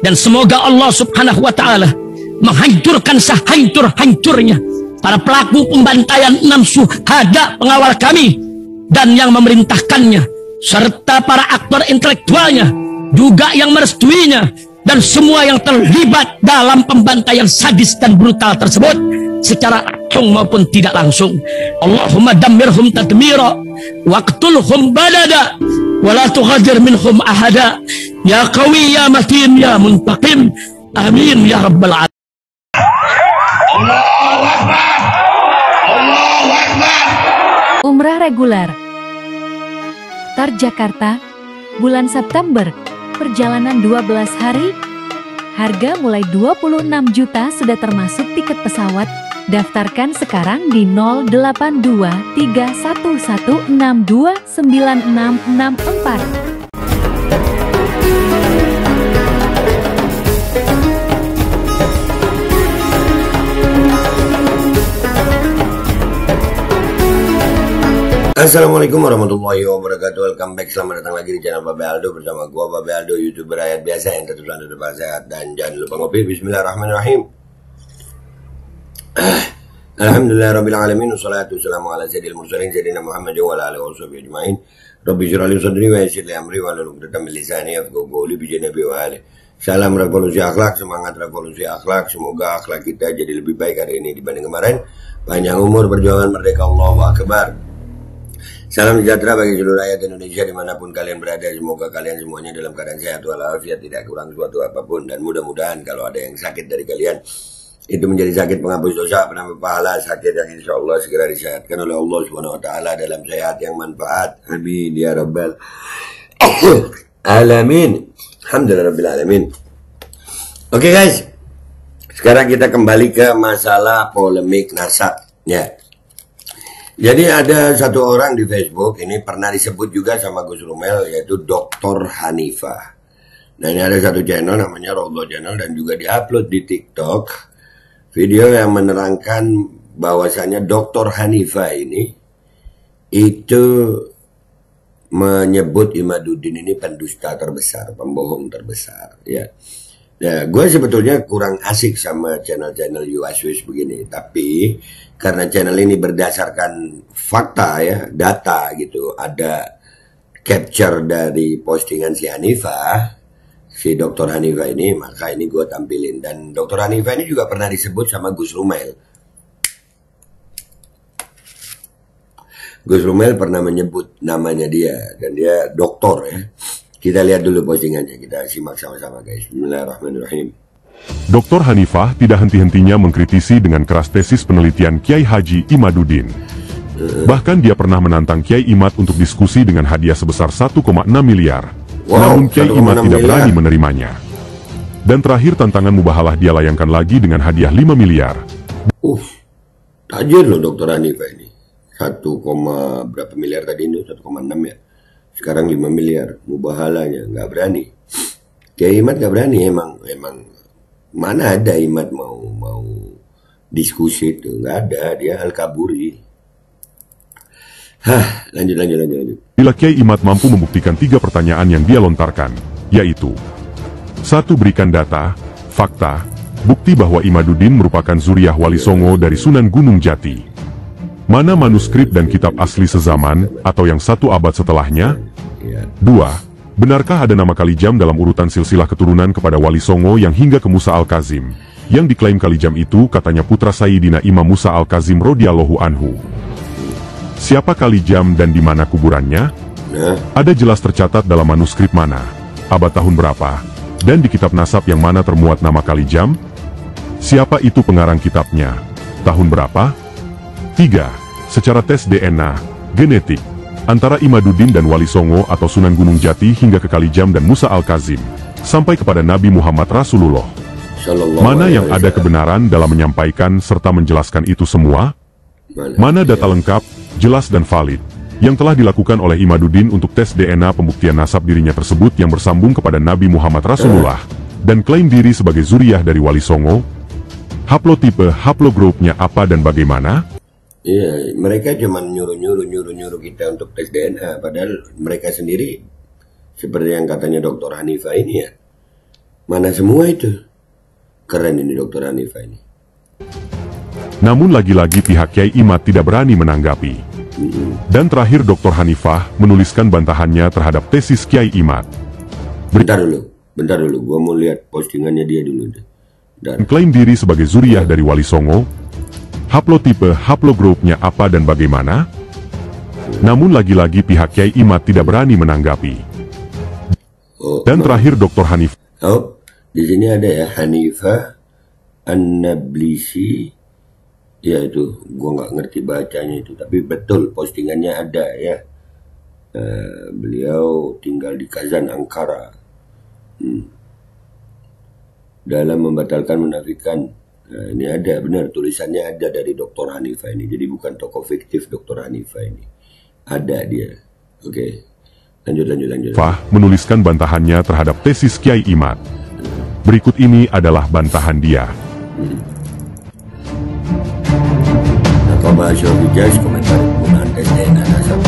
Dan semoga Allah subhanahu wa ta'ala menghancurkan sehancur-hancurnya para pelaku pembantaian 6 syuhada pengawal kami dan yang memerintahkannya, serta para aktor intelektualnya juga yang merestuinya, dan semua yang terlibat dalam pembantaian sadis dan brutal tersebut secara langsung maupun tidak langsung. Allahumma dammirhum tadmira waqtulhum badada wala tughadir minhum ahada ya qawi ya matin ya muntaqim amin ya rabbal alamin. Allahu Akbar. Allahu Akbar. Umrah reguler Tar Jakarta bulan September, perjalanan 12 hari, harga mulai 26 juta sudah termasuk tiket pesawat. Daftarkan sekarang di 082311629664. Assalamualaikum warahmatullahi wabarakatuh. Welcome back, selamat datang lagi di channel Babe Aldo bersama gua Babe Aldo, YouTuber rakyat biasa yang tetap selalu tetap sehat. Dan jangan lupa ngopi. Bismillahirrahmanirrahim. Alhamdulillahirabbil alamin, wassalatu wassalamu ala sayyidil mursalin sayyidina Muhammadin wa ala alihi washabihi ajmain. Rabbi shrah li sadri wa yassir li amri wa hlul 'uqdatam min lisani yafqahu qawli bi janabi wa ali. Salam revolusi akhlak, semangat revolusi akhlak. Semoga akhlak kita jadi lebih baik hari ini dibanding kemarin. Panjang umur, perjuangan merdeka, Allahu Akbar. Salam sejahtera bagi seluruh rakyat Indonesia dimanapun kalian berada. Semoga kalian semuanya dalam keadaan sehat walafiat, tidak kurang suatu apapun. Dan mudah-mudahan kalau ada yang sakit dari kalian, itu menjadi sakit penghapus dosa, penambah pahala, sakit yang insya Allah segera disehatkan oleh Allah Subhanahu Wa Taala dalam sehat yang manfaat. Amin ya rabbal alamin. Alhamdulillah rabbil alamin. Oke guys, sekarang kita kembali ke masalah polemik nasab ya. Jadi ada satu orang di Facebook, ini pernah disebut juga sama Gus Rumel, yaitu Dr. Hanifah. Nah ini ada satu channel namanya Rogo Channel dan juga diupload di TikTok video yang menerangkan bahwasanya Dr. Hanifah ini itu menyebut Imaduddin ini pendusta terbesar, pembohong terbesar ya. Nah, gue sebetulnya kurang asik sama channel-channel UASWIS begini, tapi karena channel ini berdasarkan fakta ya, data gitu, ada capture dari postingan si Hanifah, si Dr. Hanifah ini, maka ini gue tampilin. Dan Dr. Hanifah ini juga pernah disebut sama Gus Rumel. Gus Rumel pernah menyebut namanya dia, dan dia doktor ya. Kita lihat dulu postingannya, kita simak sama-sama guys. Bismillahirrahmanirrahim. Dr. Hanifah tidak henti-hentinya mengkritisi dengan keras tesis penelitian Kiai Haji Imaduddin. Bahkan dia pernah menantang Kiai Imad untuk diskusi dengan hadiah sebesar 1,6 miliar. Namun Kiai Imad tidak berani menerimanya. Dan terakhir tantangan mubahalah dia layangkan lagi dengan hadiah 5 miliar. Tajir loh Dr. Hanifah ini. 1, berapa miliar tadi ini? 1,6 ya. Sekarang 5 miliar, mubahalanya, nggak berani. Kiai Imad nggak berani, emang mana ada Imad mau diskusi itu, nggak ada, dia al-kaburi. Lanjut. Bila Kiai Imad mampu membuktikan 3 pertanyaan yang dia lontarkan, yaitu 1. Berikan data, fakta, bukti bahwa Imaduddin merupakan zuriyah Wali Songo dari Sunan Gunung Jati. Mana manuskrip dan kitab asli sezaman atau yang 1 abad setelahnya? 2. Benarkah ada nama Kalijam dalam urutan silsilah keturunan kepada Wali Songo yang hingga ke Musa Al-Kazim? Yang diklaim Kalijam itu katanya putra Sayyidina Imam Musa Al-Kazim radhiyallahu anhu. Siapa Kalijam dan di mana kuburannya? Ada jelas tercatat dalam manuskrip mana, abad tahun berapa, dan di kitab nasab yang mana termuat nama Kalijam? Siapa itu pengarang kitabnya? Tahun berapa? 3. Secara tes DNA, genetik, antara Imaduddin dan Wali Songo atau Sunan Gunung Jati hingga ke Kalijam dan Musa Al-Kazim, sampai kepada Nabi Muhammad Rasulullah. Mana yang ada kebenaran dalam menyampaikan serta menjelaskan itu semua? Mana data lengkap, jelas dan valid, yang telah dilakukan oleh Imaduddin untuk tes DNA pembuktian nasab dirinya tersebut yang bersambung kepada Nabi Muhammad Rasulullah, dan klaim diri sebagai zuriyah dari Wali Songo? Haplotipe, haplogrupnya apa dan bagaimana? Iya, mereka cuma nyuruh kita untuk tes DNA, padahal mereka sendiri seperti yang katanya Dr. Hanifah ini ya, Mana semua itu? Keren ini Dr. Hanifah ini. Namun lagi-lagi pihak Kiai Imad tidak berani menanggapi. Dan terakhir Dr. Hanifah menuliskan bantahannya terhadap tesis Kiai Imad. Bentar dulu, gua mau lihat postingannya dia dulu deh. Klaim diri sebagai zuriyah dari Wali Songo, haplotipe, haplogrupnya apa dan bagaimana? Namun lagi-lagi pihak Kiai Imad tidak berani menanggapi. Dan terakhir Dr. Hanifah. Oh, di sini ada ya Hanifah An-Nablisi. Ya itu, gua nggak ngerti bacanya itu, tapi betul postingannya ada ya. Beliau tinggal di Kazan, Ankara. Dalam membatalkan menafikan. Nah, ini ada benar tulisannya ada dari Dr. Hanifah ini. Jadi bukan tokoh fiktif Dr. Hanifah ini. Ada dia. Oke. Lanjut. Fah menuliskan bantahannya terhadap tesis Kiai Imad. Berikut ini adalah bantahan dia. Komentar penggunaan tes DNA nasab.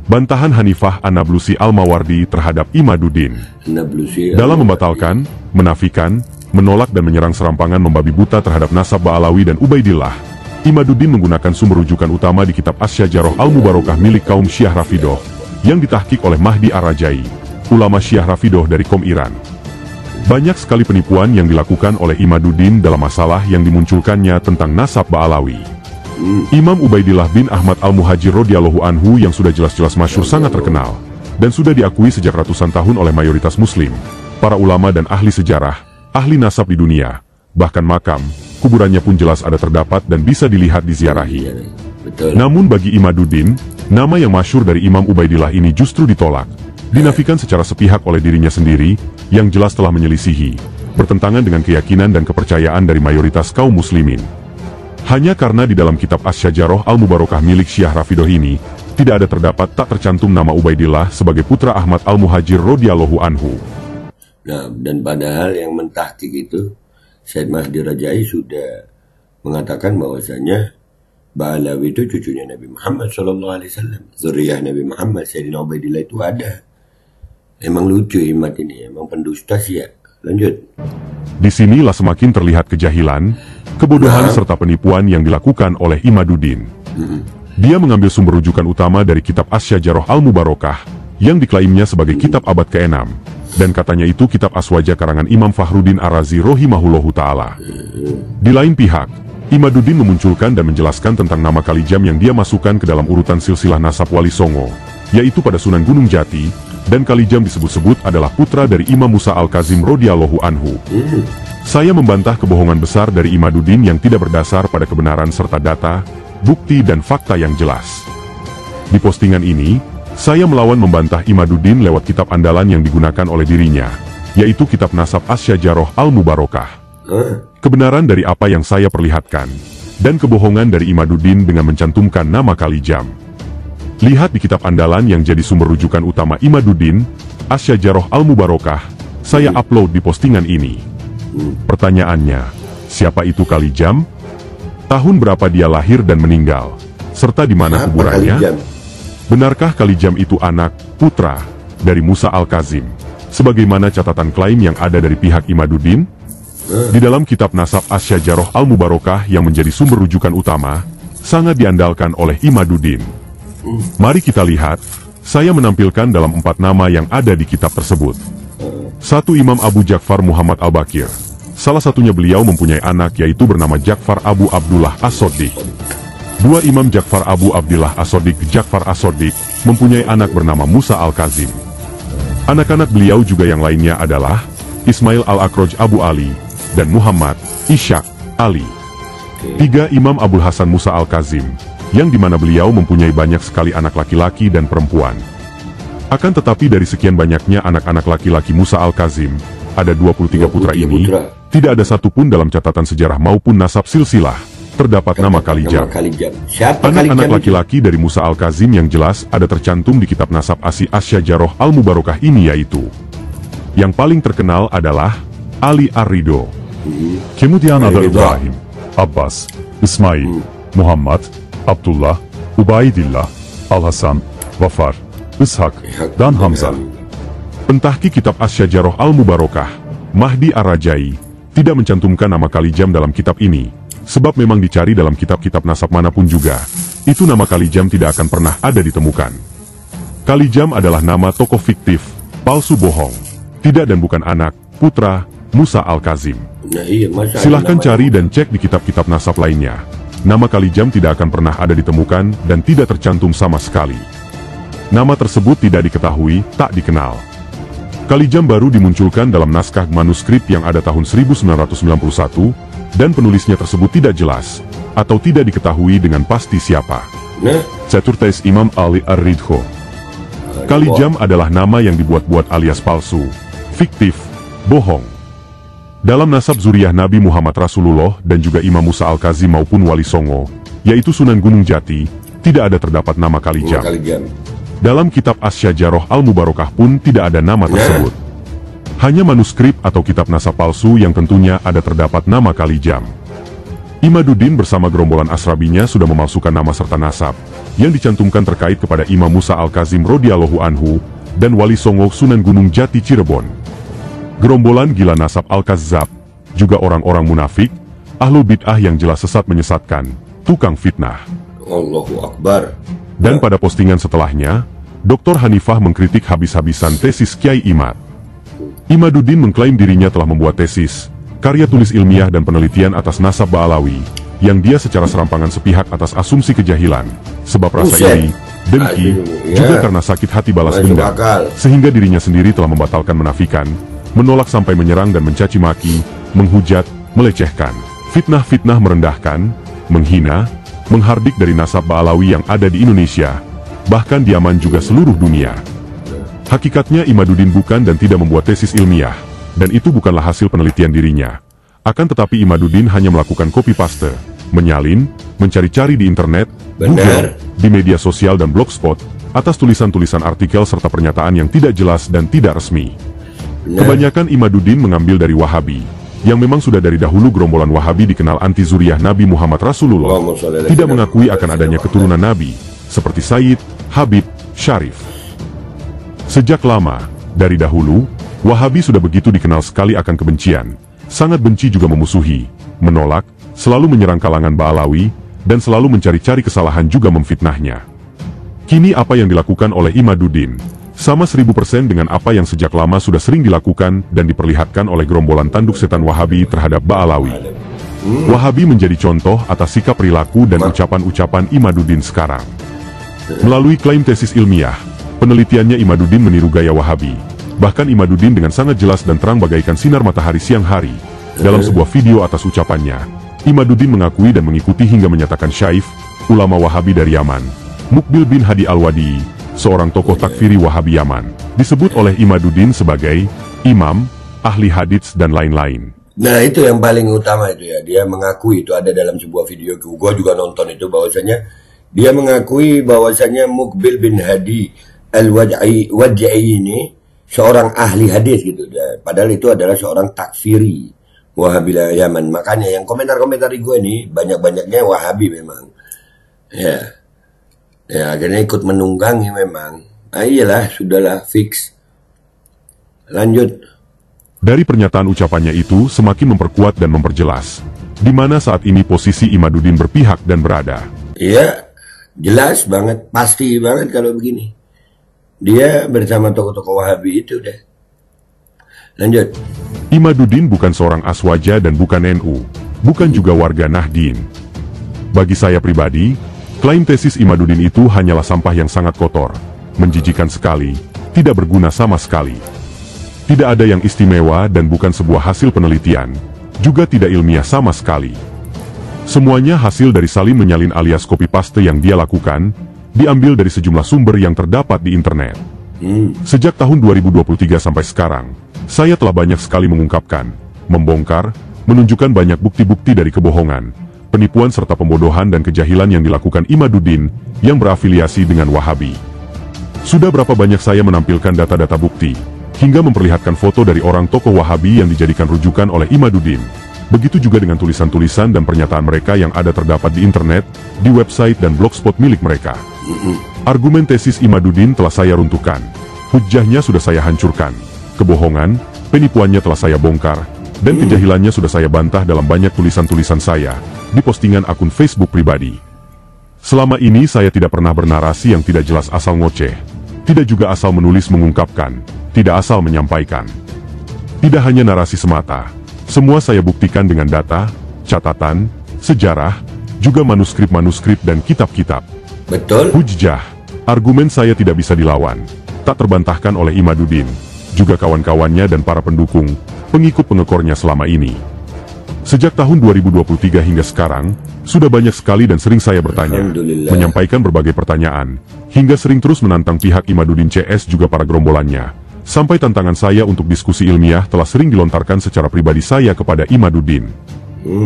Bantahan Hanifah An-Nablusi Al-Mawardi terhadap Imaduddin. Dalam membatalkan, menafikan, menolak dan menyerang serampangan membabi buta terhadap nasab Ba'alawi dan Ubaidillah, Imaduddin menggunakan sumber rujukan utama di kitab Asy-Syajarah Al-Mubarakah milik kaum Syiah Rafidoh, yang ditahqiq oleh Mahdi Ar-Rajai, ulama Syiah Rafidoh dari Qom Iran. Banyak sekali penipuan yang dilakukan oleh Imaduddin dalam masalah yang dimunculkannya tentang nasab Ba'alawi. Imam Ubaidillah bin Ahmad Al-Muhajir radhiyallahu anhu yang sudah jelas-jelas masyhur sangat terkenal, dan sudah diakui sejak ratusan tahun oleh mayoritas muslim, para ulama dan ahli sejarah, ahli nasab di dunia, bahkan makam, kuburannya pun jelas ada terdapat dan bisa dilihat diziarahi. Namun bagi Imaduddin, nama yang masyhur dari Imam Ubaidillah ini justru ditolak, dinafikan secara sepihak oleh dirinya sendiri, yang jelas telah menyelisihi, bertentangan dengan keyakinan dan kepercayaan dari mayoritas kaum muslimin. Hanya karena di dalam kitab Asy-Syajarah Al-Mubarakah milik Syiah Rafidoh ini, tidak ada terdapat tak tercantum nama Ubaidillah sebagai putra Ahmad Al-Muhajir radhiyallahu anhu. Nah, dan padahal yang mentahqiq itu, Syed Mahdi Rajai sudah mengatakan bahwasanya Ba'alawi itu cucunya Nabi Muhammad SAW. Zuriyah Nabi Muhammad, Sayyidina Ubaidillah itu ada. Emang lucu Imad ini, emang pendusta sih ya. Lanjut. Di sinilah semakin terlihat kejahilan, kebodohan serta penipuan yang dilakukan oleh Imaduddin. Dia mengambil sumber rujukan utama dari kitab Asy-Syajarah Al-Mubarakah, yang diklaimnya sebagai kitab abad ke-6, dan katanya itu kitab Aswaja karangan Imam Fakhruddin Ar-Razi rahimahullahu ta'ala. Di lain pihak, Imaduddin memunculkan dan menjelaskan tentang nama Kalijam yang dia masukkan ke dalam urutan silsilah nasab Wali Songo, yaitu pada Sunan Gunung Jati, dan Kalijam disebut-sebut adalah putra dari Imam Musa Al-Kazim radhiyallahu anhu. Saya membantah kebohongan besar dari Imaduddin yang tidak berdasar pada kebenaran serta data, bukti dan fakta yang jelas. Di postingan ini, saya melawan membantah Imaduddin lewat kitab andalan yang digunakan oleh dirinya, yaitu kitab nasab Asy-Syajarah Al-Mubarakah. Kebenaran dari apa yang saya perlihatkan, dan kebohongan dari Imaduddin dengan mencantumkan nama Kalijam. Lihat di kitab andalan yang jadi sumber rujukan utama Imaduddin, Asy-Syajarah Al-Mubarakah, saya upload di postingan ini. Pertanyaannya, siapa itu Kalijam? Tahun berapa dia lahir dan meninggal? Serta di mana kuburannya? Benarkah Kalijam itu anak, putra, dari Musa Al-Kazim? Sebagaimana catatan klaim yang ada dari pihak Imaduddin? Di dalam kitab nasab Asy-Syajarah Al-Mubarakah yang menjadi sumber rujukan utama, sangat diandalkan oleh Imaduddin. Mari kita lihat, saya menampilkan dalam 4 nama yang ada di kitab tersebut. 1. Imam Abu Ja'far Muhammad Al-Bakir. Salah satunya beliau mempunyai anak yaitu bernama Ja'far Abu Abdullah As-Soddiq. 2. Imam Ja'far Abu Abdullah As-Soddiq Ja'far As-Soddiq mempunyai anak bernama Musa Al-Kazim. Anak-anak beliau juga yang lainnya adalah Ismail Al-Akroj Abu Ali dan Muhammad Ishaq Ali. 3. Imam Abul Hasan Musa Al-Kazim, yang dimana beliau mempunyai banyak sekali anak laki-laki dan perempuan. Akan tetapi dari sekian banyaknya anak-anak laki-laki Musa Al-Kazim, ada 23 putra ini, tidak ada satupun dalam catatan sejarah maupun nasab silsilah, terdapat nama Kalijam. Anak-anak laki-laki dari Musa Al-Kazim yang jelas ada tercantum di kitab nasab Asy-Syajarah Al-Mubarakah ini yaitu, yang paling terkenal adalah Ali Ar-Ridho. Kemudian ada Ibrahim, Abbas, Ismail, Muhammad, Abdullah, Ubaidillah, Al-Hasan, Wafar, Ishaq, dan Hamzah. Pentahqiq kitab Asy-Syajarah Al-Mubarakah, Mahdi Ar-Rajai, tidak mencantumkan nama Kalijam dalam kitab ini, sebab memang dicari dalam kitab-kitab nasab manapun juga, itu nama Kalijam tidak akan pernah ada ditemukan. Kalijam adalah nama tokoh fiktif, palsu bohong, tidak dan bukan anak, putra, Musa Al-Kazim. Nah, iya, Silahkan cari dan cek di kitab-kitab nasab lainnya. Nama Kalijam tidak akan pernah ada ditemukan dan tidak tercantum sama sekali. Nama tersebut tidak diketahui, tak dikenal. Kalijam baru dimunculkan dalam naskah manuskrip yang ada tahun 1991, dan penulisnya tersebut tidak jelas, atau tidak diketahui dengan pasti siapa. Caturtais Imam Ali Ar-Ridho. Kalijam adalah nama yang dibuat-buat alias palsu, fiktif, bohong. Dalam nasab zuriyah Nabi Muhammad Rasulullah dan juga Imam Musa Al-Kazim maupun Wali Songo, yaitu Sunan Gunung Jati, tidak ada terdapat nama Kalijam. Dalam kitab Asy-Syajarah Al-Mubarakah pun tidak ada nama tersebut. Hanya manuskrip atau kitab nasab palsu yang tentunya ada terdapat nama Kalijam. Imaduddin bersama gerombolan asrabinya sudah memalsukan nama serta nasab yang dicantumkan terkait kepada Imam Musa Al-Kazim radhiyallahu anhu dan Wali Songo Sunan Gunung Jati Cirebon. Gerombolan gila nasab Al-Kazzab, juga orang-orang munafik, ahlul bid'ah yang jelas sesat menyesatkan, tukang fitnah. Allahu Akbar. Dan pada postingan setelahnya, Dr. Hanifah mengkritik habis-habisan tesis Kiai Imad. Imaduddin mengklaim dirinya telah membuat tesis, karya tulis ilmiah dan penelitian atas nasab Ba'alawi, yang dia secara serampangan sepihak atas asumsi kejahilan, sebab rasa iri, dengki, juga karena sakit hati balas dendam, sehingga dirinya sendiri telah membatalkan menafikan, menolak sampai menyerang dan mencaci maki, menghujat, melecehkan, fitnah-fitnah merendahkan, menghina, menghardik dari nasab Ba'alawi yang ada di Indonesia, bahkan di Yaman juga seluruh dunia. Hakikatnya Imaduddin bukan dan tidak membuat tesis ilmiah, dan itu bukanlah hasil penelitian dirinya. Akan tetapi Imaduddin hanya melakukan copy-paste, menyalin, mencari-cari di internet, Google, di media sosial dan blogspot, atas tulisan-tulisan artikel serta pernyataan yang tidak jelas dan tidak resmi. Kebanyakan Imaduddin mengambil dari Wahabi, yang memang sudah dari dahulu gerombolan Wahabi dikenal anti zuriyah Nabi Muhammad Rasulullah, tidak mengakui akan adanya keturunan Nabi, seperti Sayyid, Habib, Syarif. Sejak lama, dari dahulu, Wahabi sudah begitu dikenal sekali akan kebencian, sangat benci juga memusuhi, menolak, selalu menyerang kalangan Ba'alawi, dan selalu mencari-cari kesalahan juga memfitnahnya. Kini apa yang dilakukan oleh Imaduddin, sama 1000% dengan apa yang sejak lama sudah sering dilakukan dan diperlihatkan oleh gerombolan tanduk setan Wahabi terhadap Ba'alawi. Wahabi menjadi contoh atas sikap perilaku dan ucapan-ucapan Imaduddin sekarang. Melalui klaim tesis ilmiah, penelitiannya Imaduddin meniru gaya Wahabi. Bahkan Imaduddin dengan sangat jelas dan terang bagaikan sinar matahari siang hari. Dalam sebuah video atas ucapannya, Imaduddin mengakui dan mengikuti hingga menyatakan Syaif, ulama Wahabi dari Yaman, Mukbil bin Hadi Al-Wadi, seorang tokoh takfiri Wahabi Yaman, disebut oleh Imaduddin sebagai imam, ahli hadits dan lain-lain. Nah, itu yang paling utama itu ya. Dia mengakui, itu ada dalam sebuah video, gua juga nonton itu, bahwasanya dia mengakui bahwasanya Mukbil bin Hadi Al-Wadi ini seorang ahli hadis gitu. Padahal itu adalah seorang takfiri Wahabi Yaman. Makanya yang komentar-komentar di gue ini banyak-banyaknya Wahabi memang. Ya. Ya, akhirnya ikut menunggangi memang. Nah, iyalah, sudahlah, fix. Lanjut. Dari pernyataan ucapannya itu semakin memperkuat dan memperjelas di mana saat ini posisi Imaduddin berpihak dan berada. Iya, jelas banget, pasti banget kalau begini. Dia bersama tokoh-tokoh Wahabi itu deh. Lanjut. Imaduddin bukan seorang aswaja dan bukan NU, bukan juga warga Nahdien. Bagi saya pribadi, klaim tesis Imaduddin itu hanyalah sampah yang sangat kotor, menjijikan sekali, tidak berguna sama sekali. Tidak ada yang istimewa dan bukan sebuah hasil penelitian, juga tidak ilmiah sama sekali. Semuanya hasil dari salin menyalin alias copy paste yang dia lakukan, diambil dari sejumlah sumber yang terdapat di internet. Sejak tahun 2023 sampai sekarang, saya telah banyak sekali mengungkapkan, membongkar, menunjukkan banyak bukti-bukti dari kebohongan, penipuan serta pembodohan dan kejahilan yang dilakukan Imaduddin yang berafiliasi dengan Wahabi. Sudah berapa banyak saya menampilkan data-data bukti, hingga memperlihatkan foto dari orang tokoh Wahabi yang dijadikan rujukan oleh Imaduddin. Begitu juga dengan tulisan-tulisan dan pernyataan mereka yang ada terdapat di internet, di website dan blogspot milik mereka. Argumen tesis Imaduddin telah saya runtuhkan. Hujjahnya sudah saya hancurkan. Kebohongan, penipuannya telah saya bongkar, dan kejahilannya sudah saya bantah dalam banyak tulisan-tulisan saya di postingan akun Facebook pribadi. Selama ini saya tidak pernah bernarasi yang tidak jelas asal ngoceh, tidak juga asal menulis mengungkapkan, tidak asal menyampaikan. Tidak hanya narasi semata, semua saya buktikan dengan data, catatan, sejarah, juga manuskrip-manuskrip dan kitab-kitab. Betul. Hujjah, argumen saya tidak bisa dilawan, tak terbantahkan oleh Imaduddin, juga kawan-kawannya dan para pendukung, pengikut pengekornya selama ini. Sejak tahun 2023 hingga sekarang, sudah banyak sekali dan sering saya bertanya, menyampaikan berbagai pertanyaan, hingga sering terus menantang pihak Imaduddin CS juga para gerombolannya, sampai tantangan saya untuk diskusi ilmiah telah sering dilontarkan secara pribadi saya kepada Imaduddin.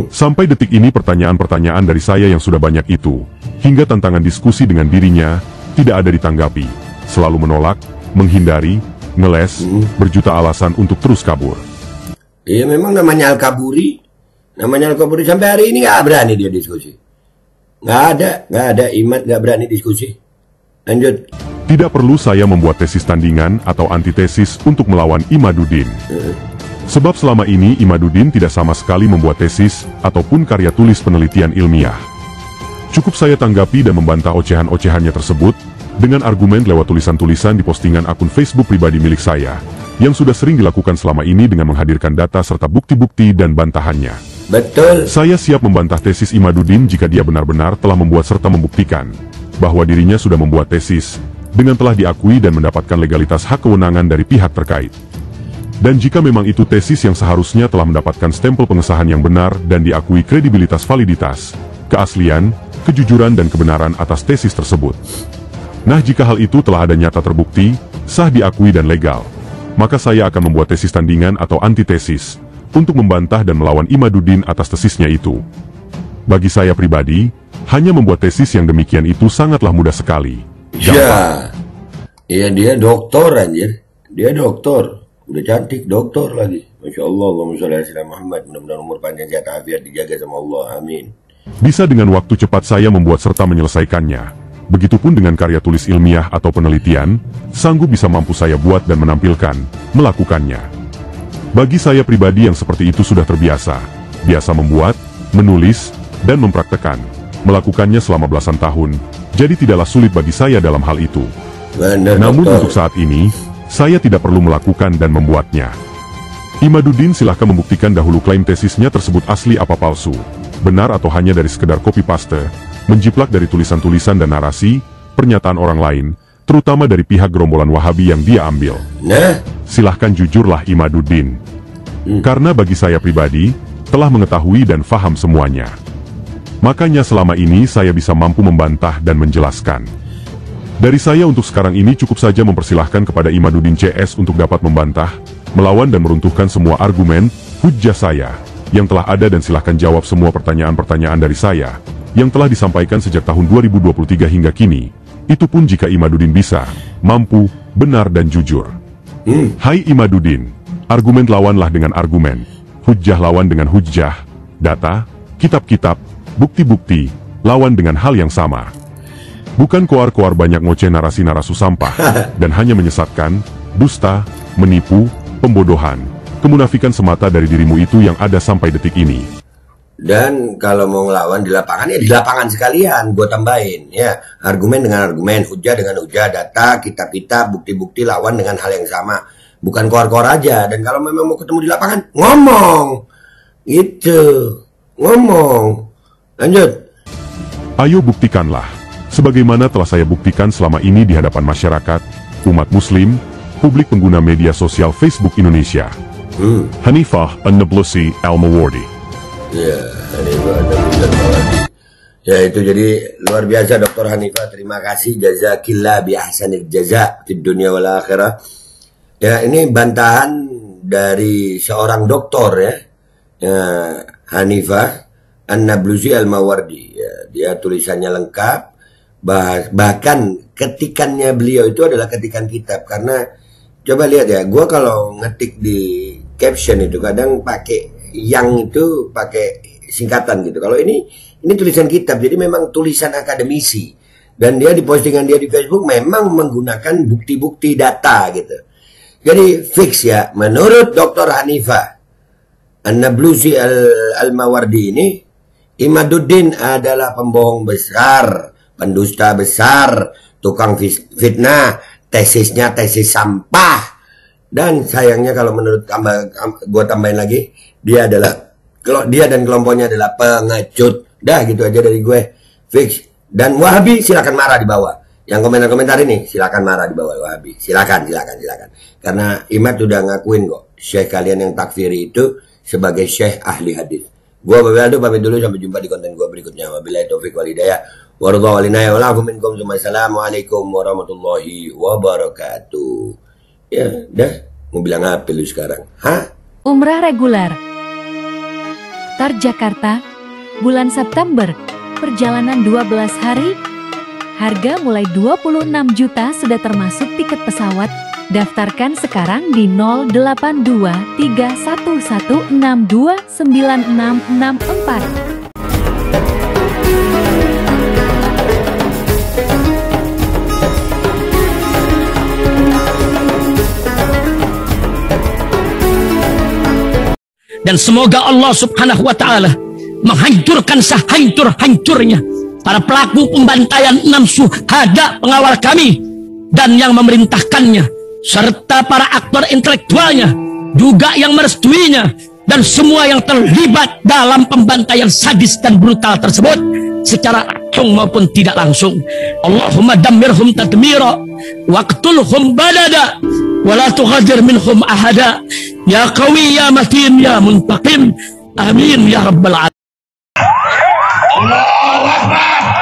Sampai detik ini pertanyaan-pertanyaan dari saya yang sudah banyak itu, hingga tantangan diskusi dengan dirinya, tidak ada ditanggapi, selalu menolak, menghindari, ngeles, berjuta alasan untuk terus kabur. Iya memang namanya Al-Kaburi. Namanya Al-Kaburi sampai hari ini nggak berani dia diskusi. Nggak ada Imad nggak berani diskusi. Lanjut. Tidak perlu saya membuat tesis tandingan atau antitesis untuk melawan Imaduddin. Sebab selama ini Imaduddin tidak sama sekali membuat tesis ataupun karya tulis penelitian ilmiah. Cukup saya tanggapi dan membantah ocehan-ocehannya tersebut dengan argumen lewat tulisan-tulisan di postingan akun Facebook pribadi milik saya, yang sudah sering dilakukan selama ini dengan menghadirkan data serta bukti-bukti dan bantahannya. Betul. Saya siap membantah tesis Imaduddin jika dia benar-benar telah membuat serta membuktikan bahwa dirinya sudah membuat tesis dengan telah diakui dan mendapatkan legalitas hak kewenangan dari pihak terkait. Dan jika memang itu tesis yang seharusnya telah mendapatkan stempel pengesahan yang benar dan diakui kredibilitas validitas, keaslian, kejujuran dan kebenaran atas tesis tersebut. Nah jika hal itu telah ada nyata terbukti, sah diakui dan legal, maka saya akan membuat tesis tandingan atau antitesis untuk membantah dan melawan Imaduddin atas tesisnya itu. Bagi saya pribadi, hanya membuat tesis yang demikian itu sangatlah mudah sekali. Ya, iya dia doktor anjir. Dia doktor. Udah cantik doktor lagi. Masya Allah, Allahumma sholli ala Muhammad. Mudah-mudahan umur panjang sehat afiat dijaga sama Allah. Amin. Bisa dengan waktu cepat saya membuat serta menyelesaikannya. Begitupun dengan karya tulis ilmiah atau penelitian, sanggup bisa mampu saya buat dan menampilkan, melakukannya. Bagi saya pribadi yang seperti itu sudah terbiasa, biasa membuat, menulis, dan mempraktekkan, melakukannya selama belasan tahun, jadi tidaklah sulit bagi saya dalam hal itu. Benar, namun dokter. untuk saat ini, saya tidak perlu melakukan dan membuatnya. Imaduddin silahkan membuktikan dahulu klaim tesisnya tersebut asli apa palsu, benar atau hanya dari sekedar copy-paste, menjiplak dari tulisan-tulisan dan narasi, pernyataan orang lain, terutama dari pihak gerombolan Wahabi yang dia ambil. Nah, silahkan jujurlah Imaduddin. Karena bagi saya pribadi, telah mengetahui dan faham semuanya. Makanya selama ini saya bisa mampu membantah dan menjelaskan. Dari saya untuk sekarang ini cukup saja mempersilahkan kepada Imaduddin CS untuk dapat membantah, melawan dan meruntuhkan semua argumen, hujjah saya, yang telah ada dan silahkan jawab semua pertanyaan-pertanyaan dari saya, yang telah disampaikan sejak tahun 2023 hingga kini, itu pun jika Imaduddin bisa, mampu, benar dan jujur. Hai Imaduddin, argumen lawanlah dengan argumen, hujjah lawan dengan hujjah, data, kitab-kitab, bukti-bukti, lawan dengan hal yang sama. Bukan koar-koar banyak ngoceh narasi-narasu sampah, dan hanya menyesatkan, dusta, menipu, pembodohan, kemunafikan semata dari dirimu itu yang ada sampai detik ini. Dan kalau mau ngelawan di lapangan, ya di lapangan sekalian, gue tambahin. Ya, argumen dengan argumen, hujah dengan hujah, data, kitab-kitab, bukti-bukti, lawan dengan hal yang sama. Bukan koar-koar aja. Dan kalau memang mau ketemu di lapangan, ngomong. Gitu. Ngomong. Lanjut. Ayo buktikanlah. Sebagaimana telah saya buktikan selama ini di hadapan masyarakat, umat muslim, publik pengguna media sosial Facebook Indonesia. Hanifah An-Nablusi Al-Mawardi. Ya, Hanifah An-Nablusi. Ya, itu jadi luar biasa Dr. Hanifah. Terima kasih. Jazakillah bi ahsanil jaza di dunia wal akhirah. Ya, ini bantahan dari seorang doktor ya. Hanifah An-Nablusi Al-Mawardi. Ya, dia tulisannya lengkap. Bahkan ketikannya beliau itu adalah ketikan kitab. Karena coba lihat ya, gue kalau ngetik di caption itu kadang pakai yang itu pakai singkatan gitu. Kalau ini tulisan kitab, jadi memang tulisan akademisi. Dan dia di postingan dia di Facebook memang menggunakan bukti-bukti data gitu. Jadi fix ya, menurut Dr. Hanifah An-Nablusi Al-Mawardi ini, Imaduddin adalah pembohong besar, pendusta besar, tukang fitnah, tesisnya tesis sampah. Dan sayangnya kalau menurut gue tambahin lagi, dia dan kelompoknya adalah pengecut. Dah gitu aja dari gue, fix. Dan Wahabi silakan marah di bawah. Yang komentar-komentar ini silakan marah di bawah Wahabi. Silakan. Karena Imad udah ngakuin kok, syekh kalian yang takfiri itu sebagai syekh ahli hadis. Gua Bapak Aldo pamit dulu, sampai jumpa di konten gua berikutnya. Wabillahi taufiq wal hidayah. Wassalamualaikum warahmatullahi wabarakatuh. Ya, dah. Mau bilang apa lu sekarang? Hah? Umrah reguler. Tar Jakarta, bulan September. Perjalanan 12 hari. Harga mulai 26 juta sudah termasuk tiket pesawat. Daftarkan sekarang di 082311629664. Dan semoga Allah Subhanahu wa Ta'ala menghancurkan sehancur-hancurnya para pelaku pembantaian 6 syuhada pengawal kami dan yang memerintahkannya, serta para aktor intelektualnya juga yang merestuinya, dan semua yang terlibat dalam pembantaian sadis dan brutal tersebut secara langsung maupun tidak langsung. Allahumma dammirhum tadmira waqtulhum badada wala tughadir minhum ahada ya qawi ya matin ya muntaqim amin ya rabbal alamin. Allahu Akbar.